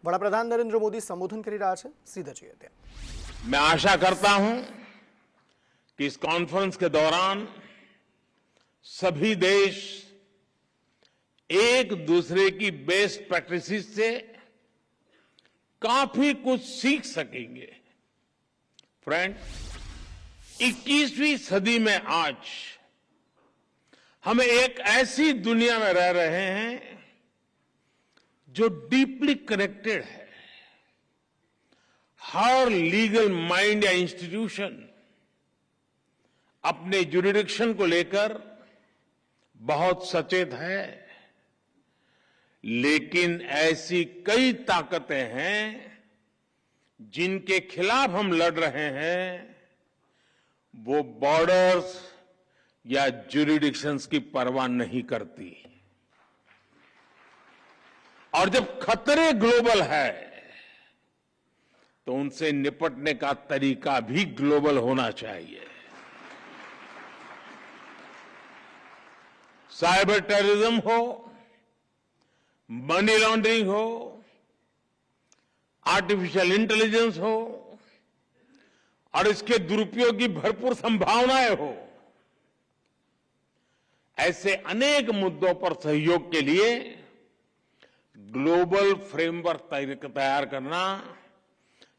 વડાપ્રધાન નરેન્દ્ર મોદી સંબોધન કરી રહ્યા છે, સીધા જઈએ ત્યાં। मैं आशा करता हूं कि इस कॉन्फ्रेंस के दौरान सभी देश एक दूसरे की बेस्ट प्रैक्टिसेस से काफी कुछ सीख सकेंगे। फ्रेंड, 21वीं सदी में आज हम एक ऐसी दुनिया में रह रहे हैं जो डीपली कनेक्टेड है। हर लीगल माइंड या इंस्टीट्यूशन अपने जुरिडिक्शन को लेकर बहुत सचेत है, लेकिन ऐसी कई ताकतें हैं जिनके खिलाफ हम लड़ रहे हैं। वो बॉर्डर्स या जुरिडिक्शंस की परवाह नहीं करती, और जब खतरे ग्लोबल है तो उनसे निपटने का तरीका भी ग्लोबल होना चाहिए। साइबर टेररिज्म हो, मनी लॉन्ड्रिंग हो, आर्टिफिशियल इंटेलिजेंस हो और इसके दुरुपयोग की भरपूर संभावनाएं हो, ऐसे अनेक मुद्दों पर सहयोग के लिए ग्लोबल फ्रेमवर्क तैयार करना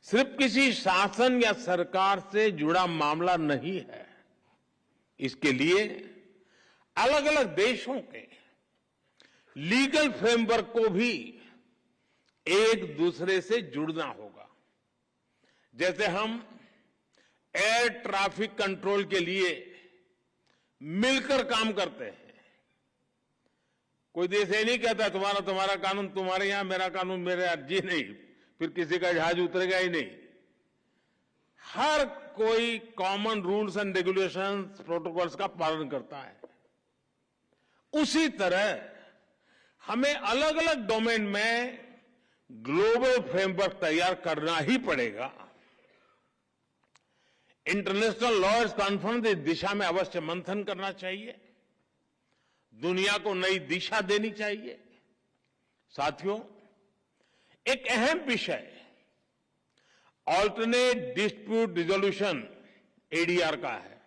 सिर्फ किसी शासन या सरकार से जुड़ा मामला नहीं है। इसके लिए अलग अलग देशों के लीगल फ्रेमवर्क को भी एक दूसरे से जुड़ना होगा। जैसे हम एयर ट्रैफिक कंट्रोल के लिए मिलकर काम करते हैं। कोई देश ये नहीं कहता तुम्हारा कानून तुम्हारे यहां, मेरा कानून मेरे यहां। जी नहीं, फिर किसी का जहाज उतरेगा ही नहीं। हर कोई common rules and regulations, protocols का पालन करता है। उसी तरह हमें अलग अलग डोमेन में ग्लोबल फ्रेमवर्क तैयार करना ही पड़ेगा। इंटरनेशनल लॉयर्स कॉन्फ्रेंस इस दिशा में अवश्य मंथन करना चाहिए, दुनिया को नई दिशा देनी चाहिए। साथियों, एक अहम विषय ऑल्टरनेट डिस्प्यूट रिजोल्यूशन एडीआर का है।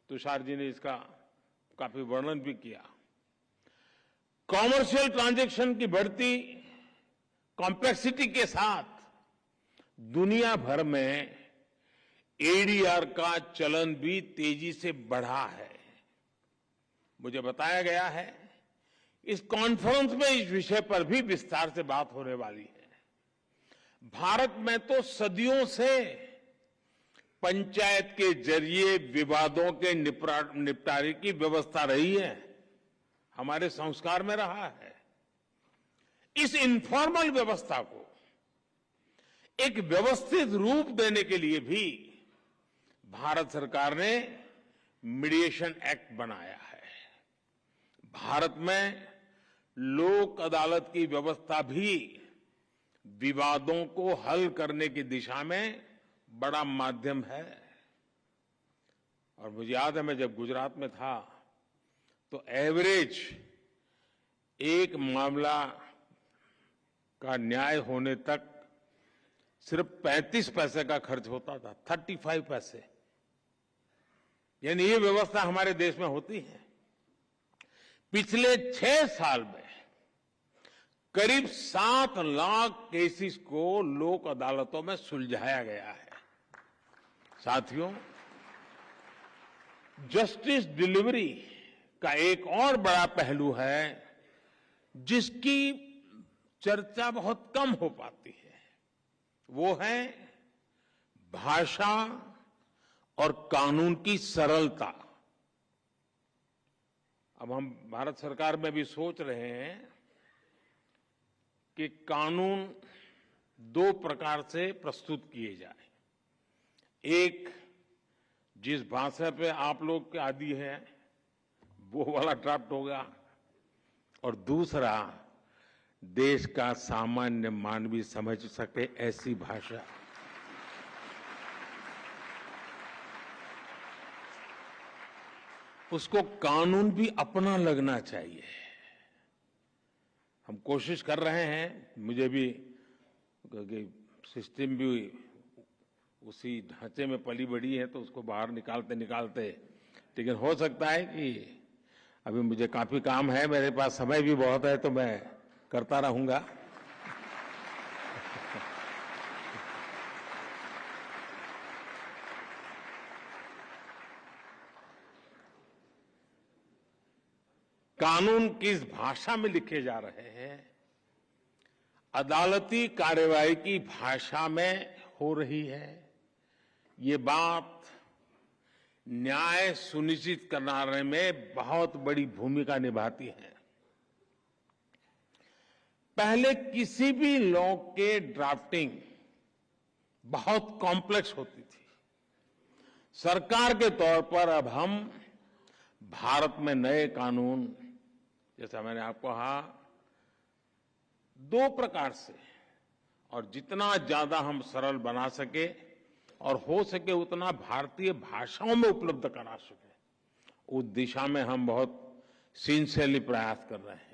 तुषार जी ने इसका काफी वर्णन भी किया। कॉमर्शियल ट्रांजैक्शन की बढ़ती कॉम्प्लेक्सिटी के साथ दुनिया भर में एडीआर का चलन भी तेजी से बढ़ा है। मुझे बताया गया है इस कॉन्फ्रेंस में इस विषय पर भी विस्तार से बात होने वाली है। भारत में तो सदियों से पंचायत के जरिए विवादों के निपटारे की व्यवस्था रही है, हमारे संस्कार में रहा है। इस इनफॉर्मल व्यवस्था को एक व्यवस्थित रूप देने के लिए भी भारत सरकार ने मीडिएशन एक्ट बनाया है। भारत में लोक अदालत की व्यवस्था भी विवादों को हल करने की दिशा में बड़ा माध्यम है। और मुझे याद है, मैं जब गुजरात में था तो एवरेज एक मामला का न्याय होने तक सिर्फ 35 पैसे का खर्च होता था, 35 पैसे। यानी ये व्यवस्था हमारे देश में होती है। पिछले 6 साल में करीब 7 लाख केसेस को लोक अदालतों में सुलझाया गया है। साथियों, जस्टिस डिलीवरी का एक और बड़ा पहलू है जिसकी चर्चा बहुत कम हो पाती है। वो है भाषा और कानून की सरलता। अब हम भारत सरकार में भी सोच रहे हैं कि कानून 2 प्रकार से प्रस्तुत किए जाए। एक, जिस भाषा पे आप लोग के आदी हैं वो वाला ड्राफ्ट होगा, और दूसरा देश का सामान्य मानवी समझ सके ऐसी भाषा। उसको कानून भी अपना लगना चाहिए। हम कोशिश कर रहे हैं, मुझे भी क्योंकि सिस्टम भी उसी ढांचे में पली बड़ी है, तो उसको बाहर निकालते निकालते, लेकिन हो सकता है कि अभी मुझे काफी काम है, मेरे पास समय भी बहुत है, तो मैं करता रहूंगा। कानून किस भाषा में लिखे जा रहे हैं, अदालती कार्यवाही की भाषा में हो रही है, ये बात न्याय सुनिश्चित कराने में बहुत बड़ी भूमिका निभाती है। पहले किसी भी लॉ के ड्राफ्टिंग बहुत कॉम्प्लेक्स होती थी। सरकार के तौर पर अब हम भारत में नए कानून, जैसा मैंने आपको कहा, 2 प्रकार से, और जितना ज्यादा हम सरल बना सके और हो सके उतना भारतीय भाषाओं में उपलब्ध करा सके, उस दिशा में हम बहुत सिंसियरली प्रयास कर रहे हैं।